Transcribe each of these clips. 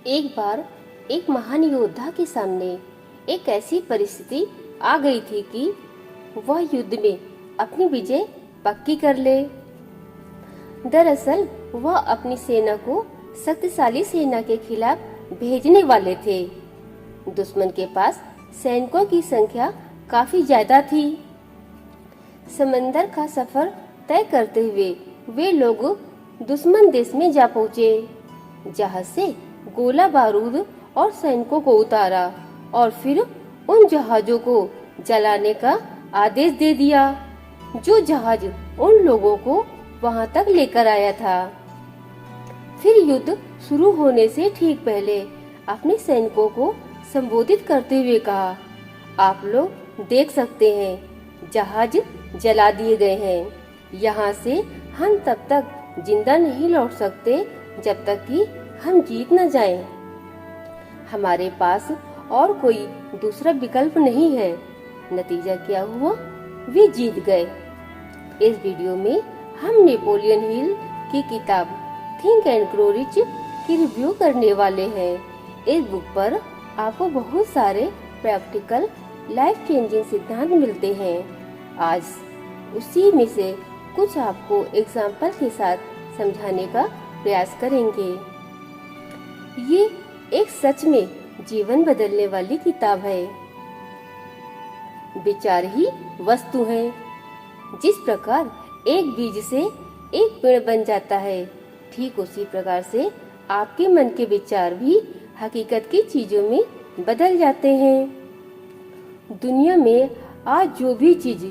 एक बार एक महान योद्धा के सामने एक ऐसी परिस्थिति आ गई थी कि वह युद्ध में अपनी विजय पक्की कर ले। दरअसल वह अपनी सेना को शक्तिशाली सेना के खिलाफ भेजने वाले थे। दुश्मन के पास सैनिकों की संख्या काफी ज्यादा थी। समंदर का सफर तय करते हुए वे लोग दुश्मन देश में जा पहुँचे। जहाज से गोला बारूद और सैनिकों को उतारा और फिर उन जहाजों को जलाने का आदेश दे दिया जो जहाज उन लोगों को वहां तक लेकर आया था। फिर युद्ध शुरू होने से ठीक पहले अपने सैनिकों को संबोधित करते हुए कहा, आप लोग देख सकते हैं जहाज जला दिए गए हैं। यहाँ से हम तब तक जिंदा नहीं लौट सकते जब तक कि हम जीत न जाएं। हमारे पास और कोई दूसरा विकल्प नहीं है। नतीजा क्या हुआ? वे जीत गए। इस वीडियो में हम नेपोलियन हिल की किताब थिंक एंड ग्रो रिच की रिव्यू करने वाले हैं। इस बुक पर आपको बहुत सारे प्रैक्टिकल लाइफ चेंजिंग सिद्धांत मिलते हैं। आज उसी में से कुछ आपको एग्जाम्पल के साथ समझाने का प्रयास करेंगे। ये एक सच में जीवन बदलने वाली किताब है। विचार ही वस्तु है। जिस प्रकार एक बीज से एक पेड़ बन जाता है, ठीक उसी प्रकार से आपके मन के विचार भी हकीकत की चीजों में बदल जाते हैं। दुनिया में आज जो भी चीज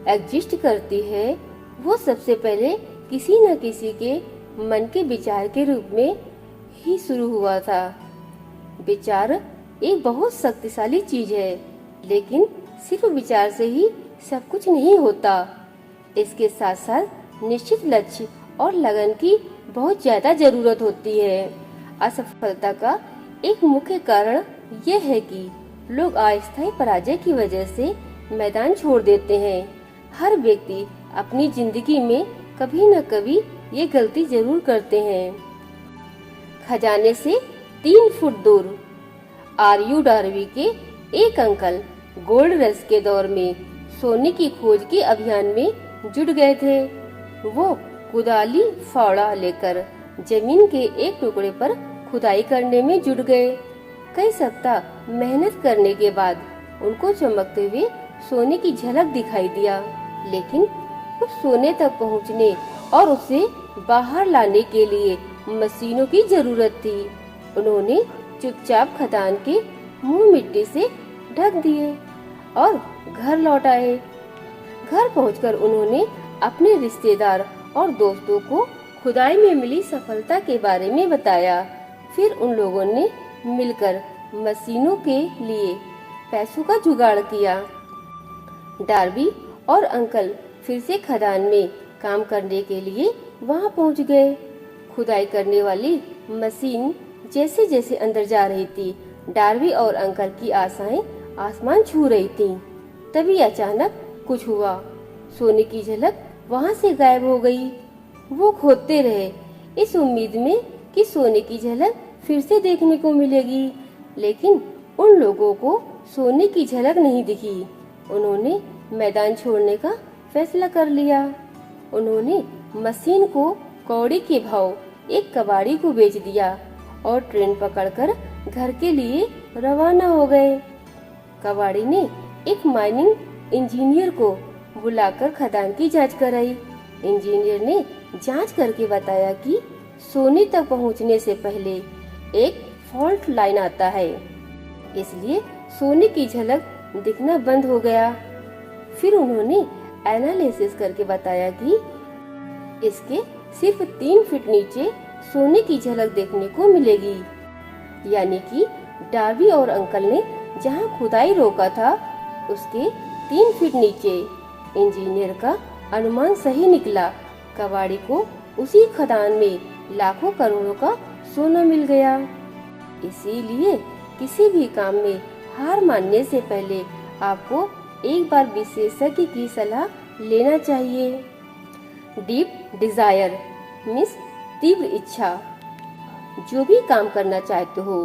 एग्जिस्ट करती है, वो सबसे पहले किसी न किसी के मन के विचार के रूप में ही शुरू हुआ था। विचार एक बहुत शक्तिशाली चीज है, लेकिन सिर्फ विचार से ही सब कुछ नहीं होता। इसके साथ साथ निश्चित लक्ष्य और लगन की बहुत ज्यादा जरूरत होती है। असफलता का एक मुख्य कारण यह है कि लोग अस्थायी पराजय की वजह से मैदान छोड़ देते हैं। हर व्यक्ति अपनी जिंदगी में कभी न कभी ये गलती जरूर करते हैं। खजाने से 3 फुट दूर आरयू डार्वी के एक अंकल गोल्ड रश के दौर में सोने की खोज के अभियान में जुट गए थे। वो कुदाली फावड़ा लेकर जमीन के एक टुकड़े पर खुदाई करने में जुट गए। कई सप्ताह मेहनत करने के बाद उनको चमकते हुए सोने की झलक दिखाई दिया, लेकिन उस सोने तक पहुंचने और उसे बाहर लाने के लिए मशीनों की जरूरत थी। उन्होंने चुपचाप खदान के मुंह मिट्टी से ढक दिए और घर लौट आए। घर पहुंचकर उन्होंने अपने रिश्तेदार और दोस्तों को खुदाई में मिली सफलता के बारे में बताया। फिर उन लोगों ने मिलकर मशीनों के लिए पैसों का जुगाड़ किया। डार्बी और अंकल फिर से खदान में काम करने के लिए वहां पहुंच गए। खुदाई करने वाली मशीन जैसे जैसे अंदर जा रही थी, डार्बी और अंकल की आशाएं आसमान छू रही थीं। तभी अचानक कुछ हुआ। सोने की झलक वहां से गायब हो गई। वो खोदते रहे इस उम्मीद में कि सोने की झलक फिर से देखने को मिलेगी, लेकिन उन लोगों को सोने की झलक नहीं दिखी। उन्होंने मैदान छोड़ने का फैसला कर लिया। उन्होंने मशीन को कौड़ी के भाव एक कबाड़ी को बेच दिया और ट्रेन पकड़कर घर के लिए रवाना हो गए। कबाड़ी ने एक माइनिंग इंजीनियर को बुलाकर खदान की जांच कराई। इंजीनियर ने जांच करके बताया कि सोने तक पहुंचने से पहले एक फॉल्ट लाइन आता है, इसलिए सोने की झलक दिखना बंद हो गया। फिर उन्होंने एनालिसिस करके बताया कि इसके सिर्फ 3 फीट नीचे सोने की झलक देखने को मिलेगी। यानी कि डार्बी और अंकल ने जहां खुदाई रोका था, उसके 3 फीट नीचे। इंजीनियर का अनुमान सही निकला। कबाड़ी को उसी खदान में लाखों करोड़ों का सोना मिल गया। इसीलिए किसी भी काम में हार मानने से पहले आपको एक बार विशेषज्ञ की सलाह लेना चाहिए। डीप डिजायर मीन्स तीव्र इच्छा। जो भी काम करना चाहते हो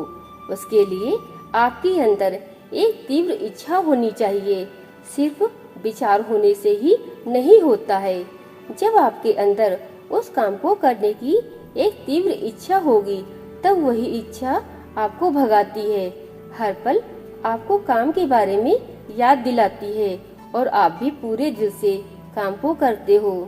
उसके लिए आपके अंदर एक तीव्र इच्छा होनी चाहिए। सिर्फ विचार होने से ही नहीं होता है। जब आपके अंदर उस काम को करने की एक तीव्र इच्छा होगी तब वही इच्छा आपको भगाती है, हर पल आपको काम के बारे में याद दिलाती है और आप भी पूरे दिल से काम को करते हो।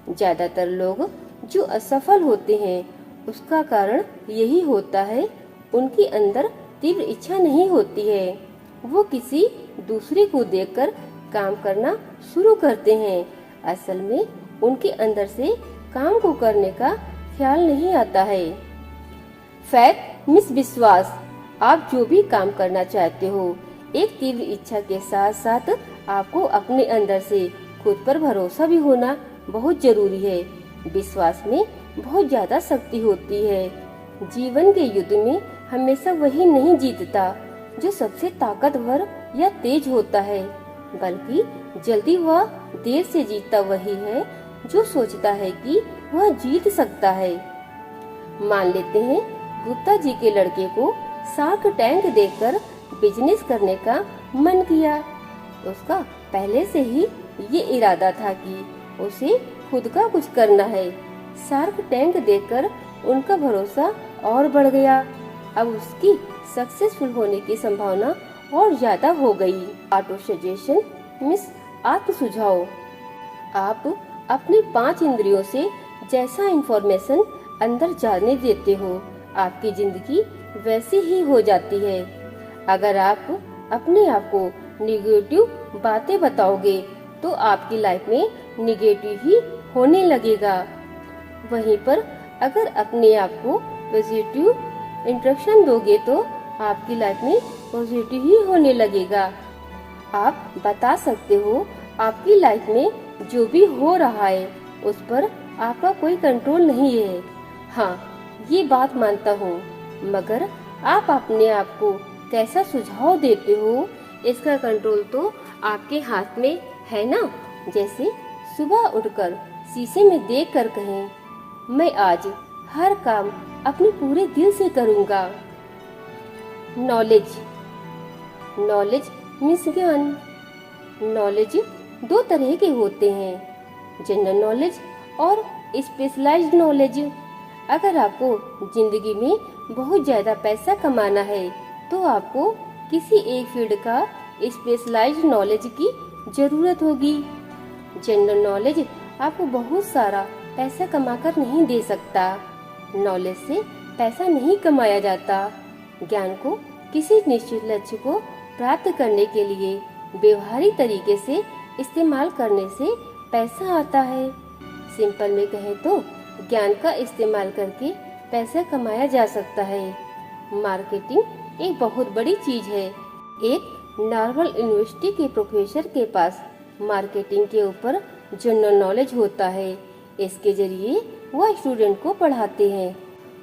ज्यादातर लोग जो असफल होते हैं उसका कारण यही होता है, उनके अंदर तीव्र इच्छा नहीं होती है। वो किसी दूसरे को देखकर काम करना शुरू करते हैं। असल में उनके अंदर से काम को करने का ख्याल नहीं आता है। फैथ मीन्स विश्वास। आप जो भी काम करना चाहते हो एक तीव्र इच्छा के साथ साथ आपको अपने अंदर से खुद पर भरोसा भी होना बहुत जरूरी है। विश्वास में बहुत ज्यादा शक्ति होती है। जीवन के युद्ध में हमेशा वही नहीं जीतता जो सबसे ताकतवर या तेज होता है, बल्कि जल्दी व देर से जीतता वही है जो सोचता है कि वह जीत सकता है। मान लेते हैं गुप्ता जी के लड़के को शार्क टैंक देखकर बिजनेस करने का मन किया। उसका पहले से ही ये इरादा था कि उसे खुद का कुछ करना है। शार्क टैंक देखकर उनका भरोसा और बढ़ गया। अब उसकी सक्सेसफुल होने की संभावना और ज्यादा हो गई। ऑटो सजेशन मीन्स आत्म सुझाव। आप अपने 5 इंद्रियों से जैसा इंफॉर्मेशन अंदर जाने देते हो आपकी जिंदगी वैसी ही हो जाती है। अगर आप अपने आप को निगेटिव बातें बताओगे तो आपकी लाइफ में निगेटिव ही होने लगेगा। वहीं पर अगर अपने आप को पॉजिटिव इंस्ट्रक्शन दोगे तो आपकी लाइफ में पॉजिटिव ही होने लगेगा। आप बता सकते हो आपकी लाइफ में जो भी हो रहा है उस पर आपका कोई कंट्रोल नहीं है। हाँ, ये बात मानता हूँ, मगर आप अपने आप को कैसा सुझाव देते हो इसका कंट्रोल तो आपके हाथ में है ना। जैसे सुबह उठकर शीशे में देखकर कहें, मैं आज हर काम अपने पूरे दिल से करूँगा। नॉलेज मीन्स ज्ञान। नॉलेज 2 तरह के होते हैं, जनरल नॉलेज और स्पेशलाइज्ड नॉलेज। अगर आपको जिंदगी में बहुत ज्यादा पैसा कमाना है तो आपको किसी एक फील्ड का स्पेशलाइज्ड नॉलेज की जरूरत होगी। जनरल नॉलेज आपको बहुत सारा पैसा कमाकर नहीं दे सकता। नॉलेज से पैसा नहीं कमाया जाता। ज्ञान को किसी निश्चित लक्ष्य को प्राप्त करने के लिए व्यवहारिक तरीके से इस्तेमाल करने से पैसा आता है। सिंपल में कहें तो ज्ञान का इस्तेमाल करके पैसा कमाया जा सकता है। मार्केटिंग एक बहुत बड़ी चीज है। एक नॉर्मल यूनिवर्सिटी के प्रोफेसर के पास मार्केटिंग के ऊपर जनरल नॉलेज होता है। इसके जरिए वह स्टूडेंट को पढ़ाते हैं।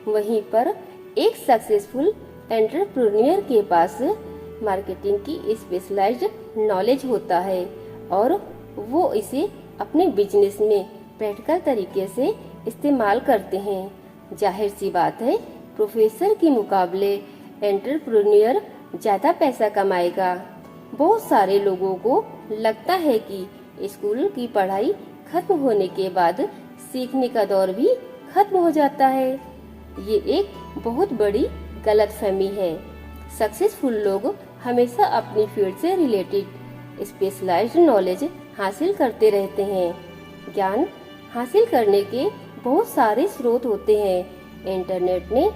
वहीं पर एक सक्सेसफुल एंटरप्रेन्योर के पास मार्केटिंग की स्पेशलाइज्ड नॉलेज होता है और वो इसे अपने बिजनेस में प्रैक्टिकल तरीके से इस्तेमाल करते हैं। जाहिर सी बात है, प्रोफेसर के मुकाबले एंटरप्रेन्योर ज्यादा पैसा कमाएगा। बहुत सारे लोगों को लगता है कि स्कूल की पढ़ाई खत्म होने के बाद सीखने का दौर भी खत्म हो जाता है। ये एक बहुत बड़ी गलतफहमी है। सक्सेसफुल लोग हमेशा अपनी फील्ड से रिलेटेड स्पेशलाइज्ड नॉलेज हासिल करते रहते हैं। ज्ञान हासिल करने के बहुत सारे स्रोत होते हैं। इंटरनेट ने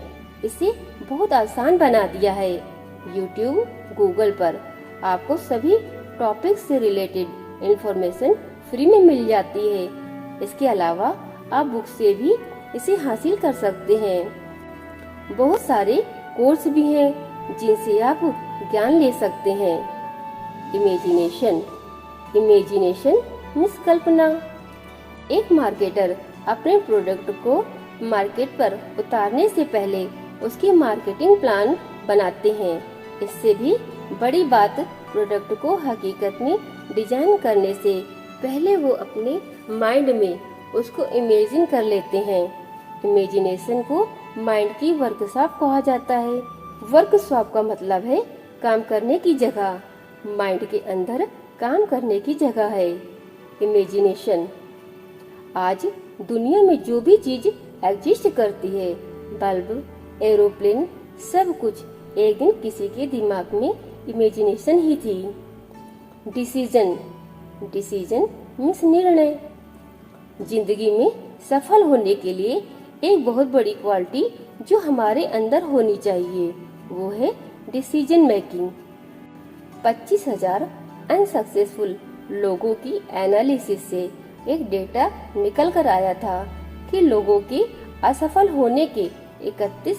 इसे बहुत आसान बना दिया है। यूट्यूब, गूगल पर आपको सभी टॉपिक से रिलेटेड इंफॉर्मेशन फ्री में मिल जाती है। इसके अलावा आप बुक से भी इसे हासिल कर सकते हैं। बहुत सारे कोर्स भी हैं जिनसे आप ज्ञान ले सकते हैं। इमेजिनेशन मीन्स कल्पना। एक मार्केटर अपने प्रोडक्ट को मार्केट पर उतारने से पहले उसकी मार्केटिंग प्लान बनाते हैं। इससे भी बड़ी बात, प्रोडक्ट को हकीकत में डिजाइन करने से पहले वो अपने माइंड में उसको इमेजिन कर लेते हैं। इमेजिनेशन को माइंड की वर्कशॉप कहा जाता है। वर्कशॉप का मतलब है काम करने की जगह। माइंड के अंदर काम करने की जगह है इमेजिनेशन। आज दुनिया में जो भी चीज एग्जिस्ट करती है, बल्ब, एरोप्लेन, सब कुछ एक दिन किसी के दिमाग में इमेजिनेशन ही थी। डिसीजन, डिसीजन मीन्स निर्णय। जिंदगी में सफल होने के लिए एक बहुत बड़ी क्वालिटी जो हमारे अंदर होनी चाहिए वो है डिसीजन मेकिंग। 25,000 अनसक्सेसफुल लोगों की एनालिसिस से एक डेटा निकल कर आया था कि लोगों के असफल होने के 31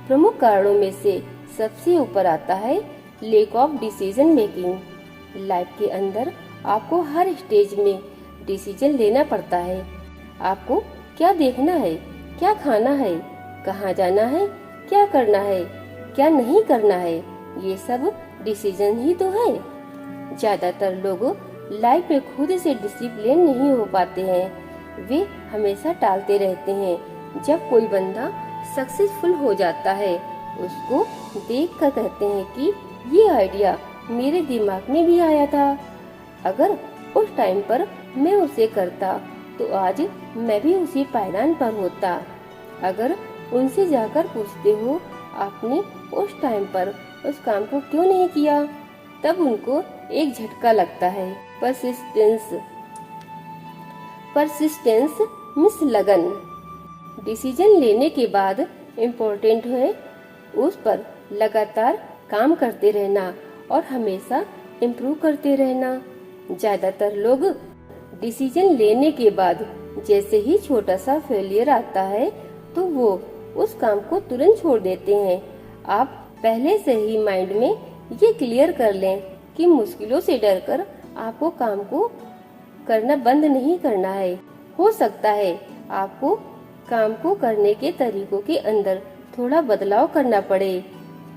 प्रमुख कारणों में से सबसे ऊपर आता है lack of decision making. Life के अंदर आपको हर स्टेज में डिसीजन लेना पड़ता है। आपको क्या देखना है, क्या खाना है, कहाँ जाना है, क्या करना है, क्या नहीं करना है, ये सब डिसीजन ही तो है। ज्यादातर लोग लाइफ में खुद से डिसिप्लिन नहीं हो पाते हैं। वे हमेशा टालते रहते हैं। जब कोई बंदा सक्सेसफुल हो जाता है उसको देख कर कहते हैं कि ये आइडिया मेरे दिमाग में भी आया था। अगर उस टाइम पर मैं उसे करता तो आज मैं भी उसी पायदान पर होता। अगर उनसे जाकर पूछते हो आपने उस टाइम पर उस काम को क्यों नहीं किया, तब उनको एक झटका लगता है। परसिस्टेंस, परसिस्टेंस मीन्स लगन। डिसीजन लेने के बाद इम्पोर्टेंट है उस पर लगातार काम करते रहना और हमेशा इम्प्रूव करते रहना। ज्यादातर लोग डिसीजन लेने के बाद जैसे ही छोटा सा फेलियर आता है तो वो उस काम को तुरंत छोड़ देते हैं। आप पहले से ही माइंड में ये क्लियर कर लें कि मुश्किलों से डरकर आपको काम को करना बंद नहीं करना है। हो सकता है आपको काम को करने के तरीकों के अंदर थोड़ा बदलाव करना पड़े।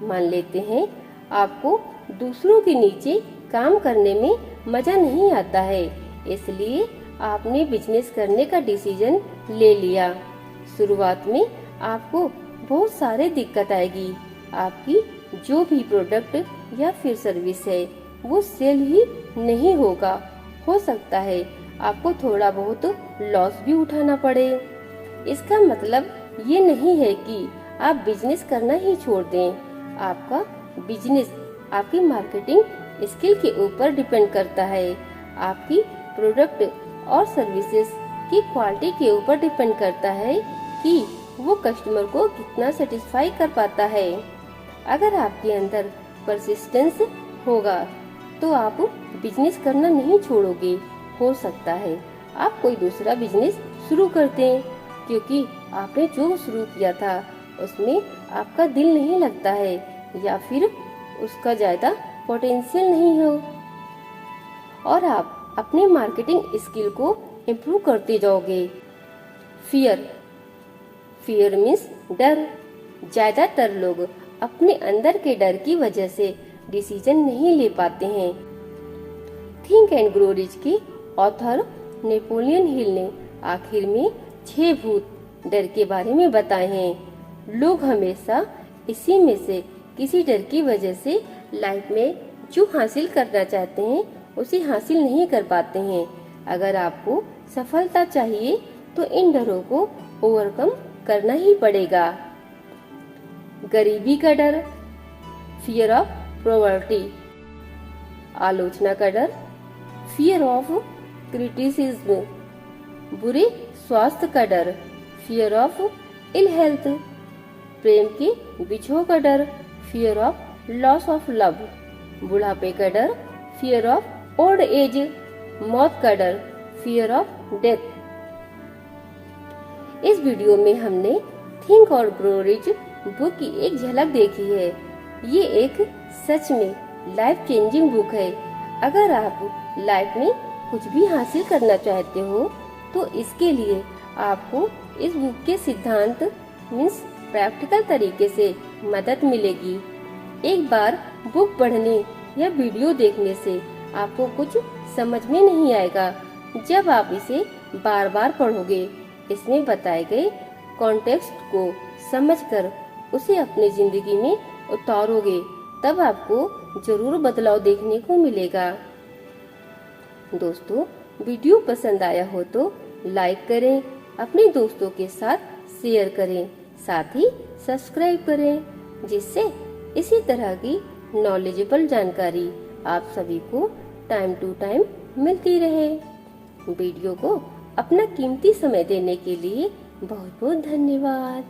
मान लेते हैं आपको दूसरों के नीचे काम करने में मजा नहीं आता है, इसलिए आपने बिजनेस करने का डिसीजन ले लिया। शुरुआत में आपको बहुत सारे दिक्कत आएगी। आपकी जो भी प्रोडक्ट या फिर सर्विस है वो सेल ही नहीं होगा। हो सकता है आपको थोड़ा बहुत लॉस भी उठाना पड़े। इसका मतलब ये नहीं है कि आप बिजनेस करना ही छोड़ दें। आपका बिजनेस आपकी मार्केटिंग स्किल के ऊपर डिपेंड करता है। आपकी प्रोडक्ट और सर्विसेज की क्वालिटी के ऊपर डिपेंड करता है कि वो कस्टमर को कितना सेटिस्फाई कर पाता है। अगर आपके अंदर परसिस्टेंस होगा तो आप बिजनेस करना नहीं छोड़ोगे। हो सकता है आप कोई दूसरा बिजनेस शुरू कर दें क्योंकि आपने जो शुरू किया था उसमें आपका दिल नहीं लगता है या फिर उसका ज्यादा पोटेंशियल नहीं हो और आप अपने मार्केटिंग स्किल को इम्प्रूव करते जाओगे। फियर, फियर मीन्स डर। ज्यादातर लोग अपने अंदर के डर की वजह से डिसीजन नहीं ले पाते हैं। थिंक एंड ग्रो रिच के ऑथर नेपोलियन हिल ने आखिर में 6 भूत डर के बारे में बताए हैं। लोग हमेशा इसी में से किसी डर की वजह से लाइफ में जो हासिल करना चाहते हैं उसे हासिल नहीं कर पाते हैं। अगर आपको सफलता चाहिए तो इन डरों को ओवरकम करना ही पड़ेगा। गरीबी का डर, फियर ऑफ पॉवर्टी। आलोचना का डर, फियर ऑफ क्रिटिसिज्म। बुरे स्वास्थ्य का डर, फियर ऑफ इल हेल्थ। प्रेम के बिछोह का डर, fear of loss of love. बुढ़ापे का डर, फियर ऑफ ओल्ड एज। मौत का डर, फियर ऑफ डेथ। इस वीडियो में हमने थिंक और ग्रो रिच बुक की एक झलक देखी है। ये एक सच में लाइफ चेंजिंग बुक है। अगर आप लाइफ में कुछ भी हासिल करना चाहते हो तो इसके लिए आपको इस बुक के सिद्धांत मीन्स प्रैक्टिकल तरीके से मदद मिलेगी। एक बार बुक पढ़ने या वीडियो देखने से आपको कुछ समझ में नहीं आएगा। जब आप इसे बार बार पढ़ोगे, इसमें बताए गए कॉन्टेक्स्ट को समझकर उसे अपनी जिंदगी में उतारोगे, तब आपको जरूर बदलाव देखने को मिलेगा। दोस्तों, वीडियो पसंद आया हो तो लाइक करें, अपने दोस्तों के साथ शेयर करें, साथ ही सब्सक्राइब करें, जिससे इसी तरह की नॉलेजेबल जानकारी आप सभी को टाइम टू टाइम मिलती रहे। वीडियो को अपना कीमती समय देने के लिए बहुत बहुत धन्यवाद।